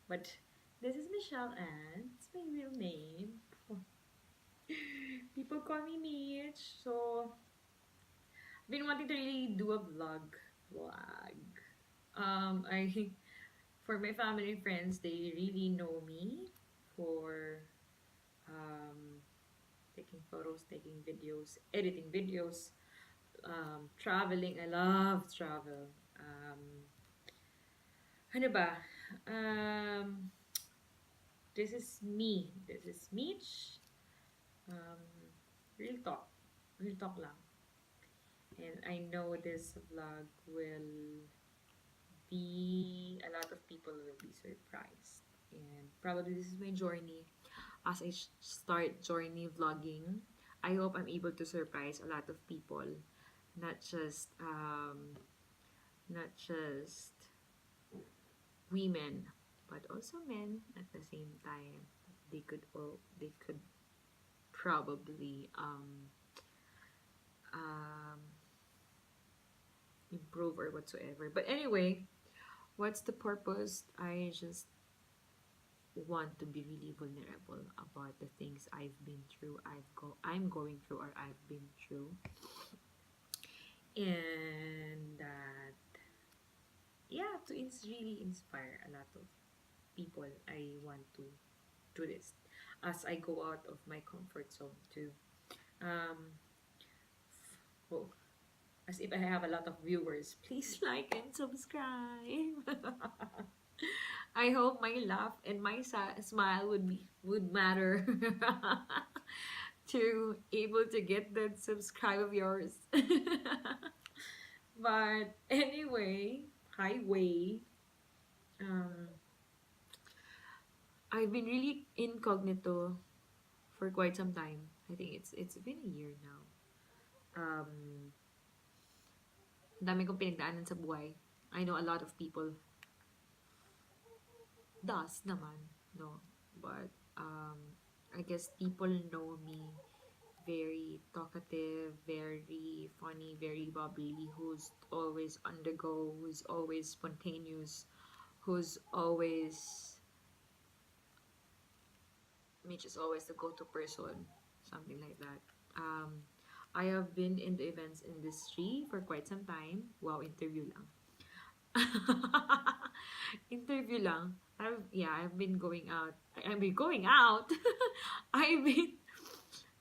But this is Michelle and it's my real name. People call me Meech. So I've been wanting to really do a vlog. I for my family and friends, they really know me for um, taking photos, taking videos, editing videos, traveling. I love travel. Ano ba? Um, this is me. This is Meech. Um, real talk. Real talk lang. And I know this vlog will be, a lot of people will be surprised. And probably this is my journey as I start journey vlogging. I hope I'm able to surprise a lot of people, not just not just women, but also men at the same time. They could probably um, improve or whatsoever. But anyway, what's the purpose? I just want to be really vulnerable about the things I've been through, I'm going through, or I've been through, and that yeah, to really inspire a lot of people. I want to do this as I go out of my comfort zone too. Um, oh, as if I have a lot of viewers, please like and subscribe. I hope my laugh and my smile would matter to able to get that subscribe of yours. But anyway, highway. Um, I've been really incognito for quite some time. I think it's been a year now. Um, ang dami kong pinagdaanan sa buhay. I know a lot of people does naman, no? But I guess people know me very talkative, very funny, very bubbly, who's always on the go, who's always spontaneous, who's always Mitch is always the go-to person, something like that. I have been in the events industry for quite some time. Wow, interview lang. Interview lang. I've been going out. I've been going out. I've been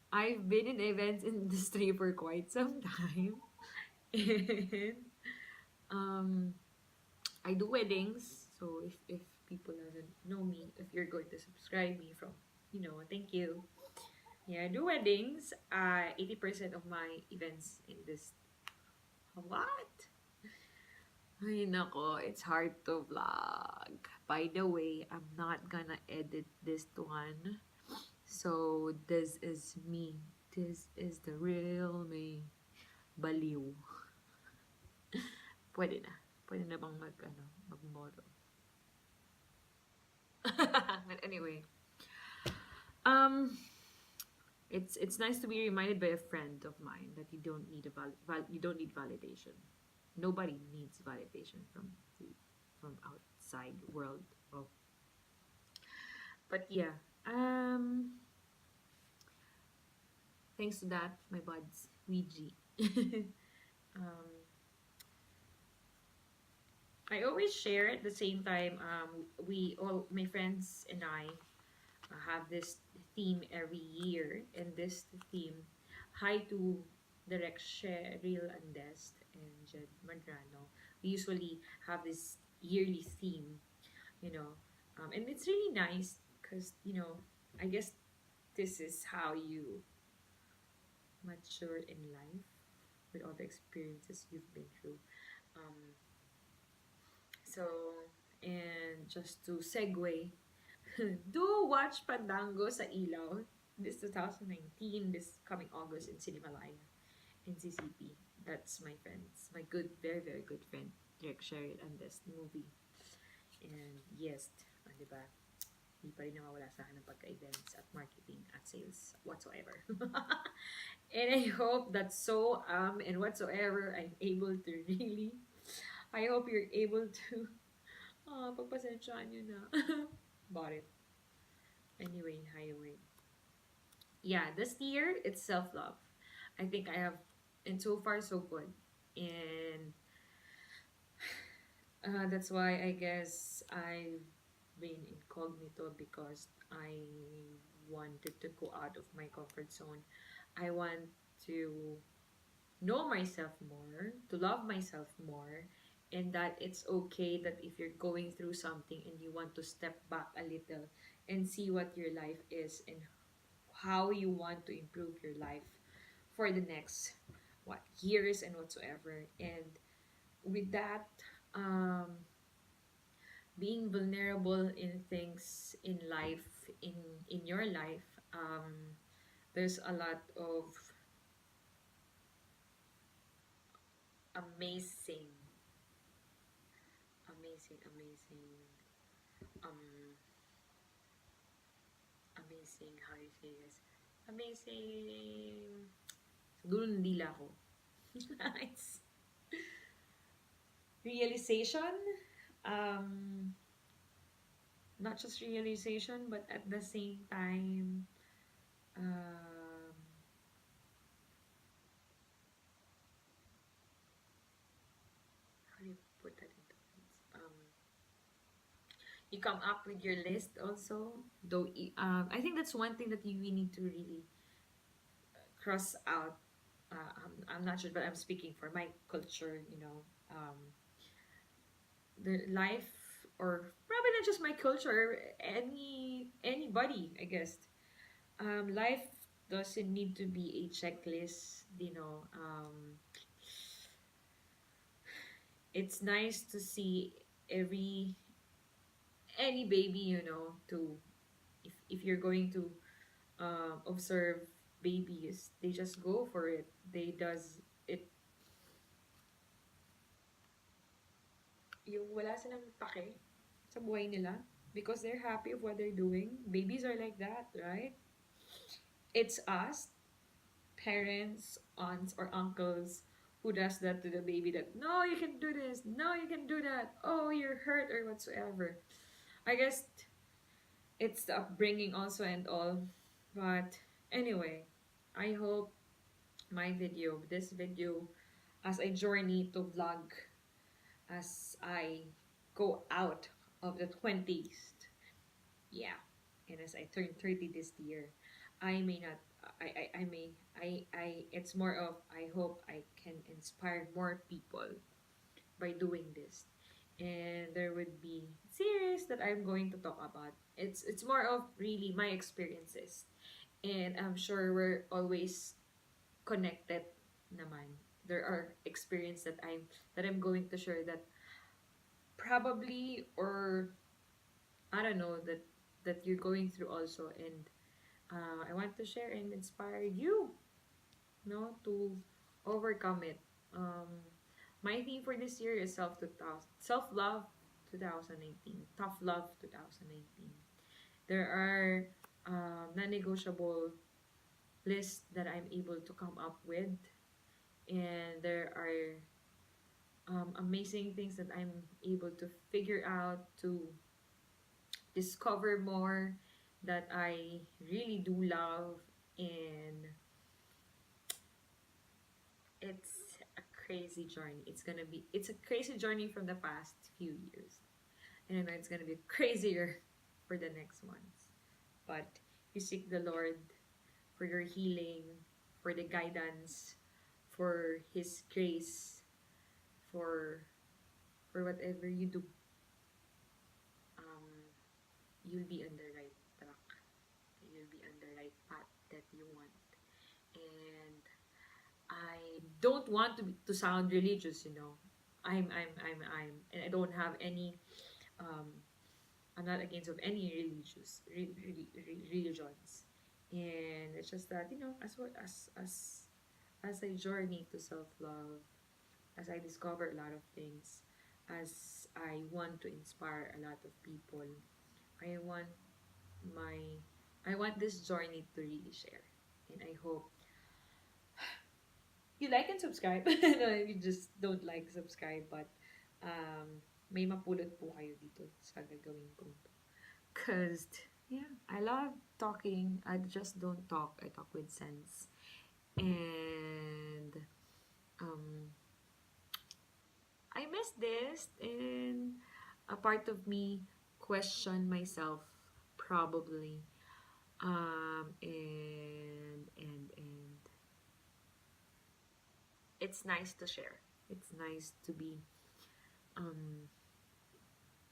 I've been in the events industry for quite some time. And um I do weddings. So if people doesn't know me, if you're going to subscribe me from, thank you. Yeah, I do weddings. 80% of my events in this. What? Ay, nako, it's hard to vlog. By the way, I'm not gonna edit this one. So, this is me. This is the real me. Baliw. Pwede na. Pwede na bang mag-moro? But anyway, um, it's nice to be reminded by a friend of mine that you don't need you don't need validation. Nobody needs validation from outside world. Oh, but yeah, thanks to that, my buds, Ouija. um, I always share at the same time. We all, my friends and I, have this theme every year, and this theme, hi to Direct Cheryl Andes and Jed Madrano. We usually have this yearly theme, and it's really nice because I guess this is how you mature in life with all the experiences you've been through. Um, so, and just to segue, do watch Pandango sa Ilaw this 2019, this coming August in Cinemalaya in CCP. That's my friends, my good, very, very good friend, Direk Cheryl and this movie. And yes, di ba? Di pa rin nawawala sa akin ng pagka-events at marketing at sales whatsoever. And I hope that and whatsoever I'm able to really, I hope you're able to Pagpasensyaan nyo na. Bought it. Anyway, highway. Yeah, this year it's self-love. I think I have, and so far so good. And that's why I guess I've been incognito because I wanted to go out of my comfort zone. I want to know myself more, to love myself more, and that it's okay that if you're going through something and you want to step back a little and see what your life is and how you want to improve your life for the next what years and whatsoever. And with that, being vulnerable in things in life, in your life, there's a lot of amazing, amazing, um, amazing, how you say this? Amazing. Dulo ng dila ko. It's realization. Um, not just realization, but at the same time, how do you put that into words? You come up with your list also. Though, I think that's one thing that we need to really cross out. I'm not sure, but I'm speaking for my culture. The life, or probably not just my culture, anybody, I guess. Life doesn't need to be a checklist. It's nice to see every any baby, to if you're going to observe babies, they just go for it. They does it yung wala silang pake sa buhay nila because they're happy of what they're doing. Babies are like that, right? It's us, parents, aunts, or uncles who does that to the baby that, no, you can do this, no, you can do that, oh, you're hurt, or whatsoever. I guess it's the upbringing also and all. But anyway, I hope this video, as I journey to vlog, as I go out of the 20s, yeah, and as I turn 30 this year, I may not, I may, it's more of, I hope I can inspire more people by doing this. And there would be series that I'm going to talk about. It's more of really my experiences. And I'm sure we're always connected naman. There are experience that I'm going to share that probably, or I don't know, that you're going through also, and I want to share and inspire you, to overcome it. My theme for this year is self love 2019, tough love 2019. There are non-negotiable lists that I'm able to come up with, and there are amazing things that I'm able to figure out, to discover more, that I really do love. And it's a crazy journey. It's a crazy journey from the past few years. And I know it's gonna be crazier for the next ones. But you seek the Lord for your healing, for the guidance, for His grace, for whatever you do. Um, you'll be on the right track. You'll be on the right path that you want. And I don't want to sound religious. And I don't have any. Um, I'm not against of any religions, and it's just that, as I journey to self love, as I discover a lot of things, as I want to inspire a lot of people, I want my I want this journey to really share, and I hope you like and subscribe. No, you just don't like subscribe, but may mapulot po kayo dito sa gagawin ko. Because, yeah, I love talking. I just don't talk. I talk with sense. And um, I miss this, and a part of me question myself probably. And it's nice to share. It's nice to be um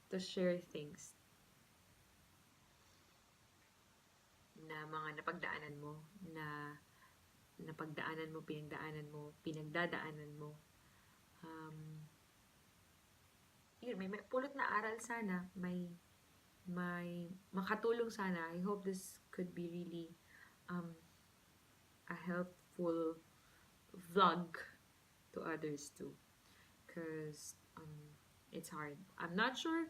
to share things na mga napagdaanan mo, na napagdaanan mo, pinagdaanan mo, pinagdadaanan mo. Um, Yun, may pulot na aral sana, may makatulong sana. I hope this could be really um, a helpful vlog to others too. Because it's hard. I'm not sure.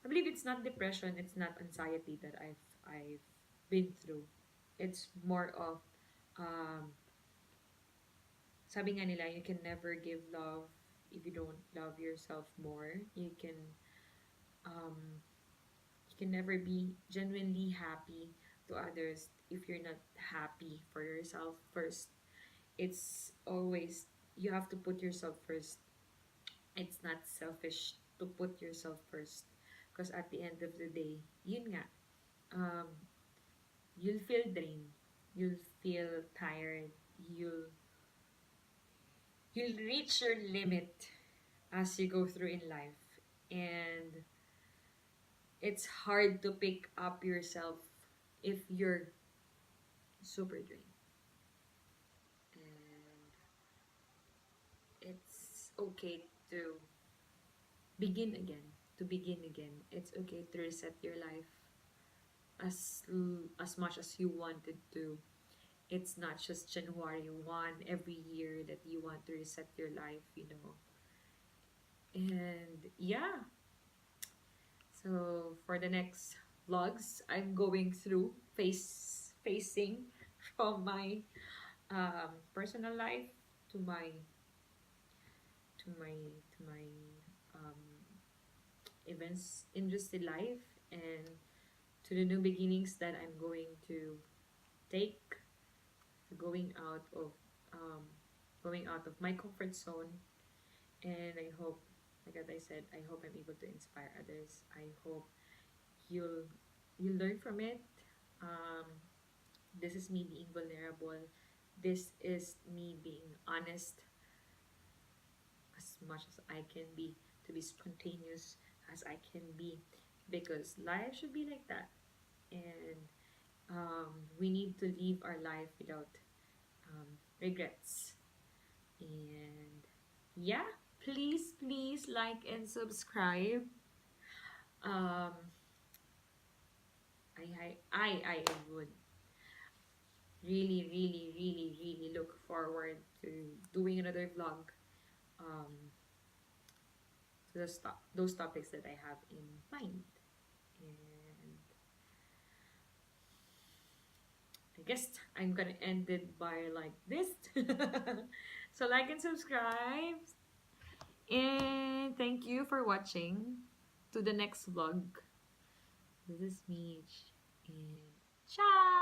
I believe it's not depression. It's not anxiety that I've been through. It's more of um, sabi nga nila, you can never give love if you don't love yourself more. Um, you can never be genuinely happy to others if you're not happy for yourself first. It's always, you have to put yourself first. It's not selfish to put yourself first. Because at the end of the day, yun nga, um, you'll feel drained. You'll feel tired. You'll reach your limit as you go through in life. And it's hard to pick up yourself if you're super drained. And it's okay to begin again. To begin again. It's okay to reset your life as much as you wanted to. It's not just January 1 every year that you want to reset your life, you know. And yeah, so for the next vlogs, I'm going through facing from my personal life to my um, events industry life, and to the new beginnings that I'm going to take, going out of um, going out of my comfort zone. And I hope, like as I said, I hope I'm able to inspire others. I hope you'll learn from it. um, this is me being vulnerable. This is me being honest as much as I can be, to be spontaneous as I can be, because life should be like that. And we need to live our life without regrets. And yeah, please like and subscribe. um, I would really look forward to doing another vlog um, to those topics that I have in mind. And I guess I'm gonna end it by like this. So like and subscribe. And thank you for watching. To the next vlog. This is Meech. And ciao!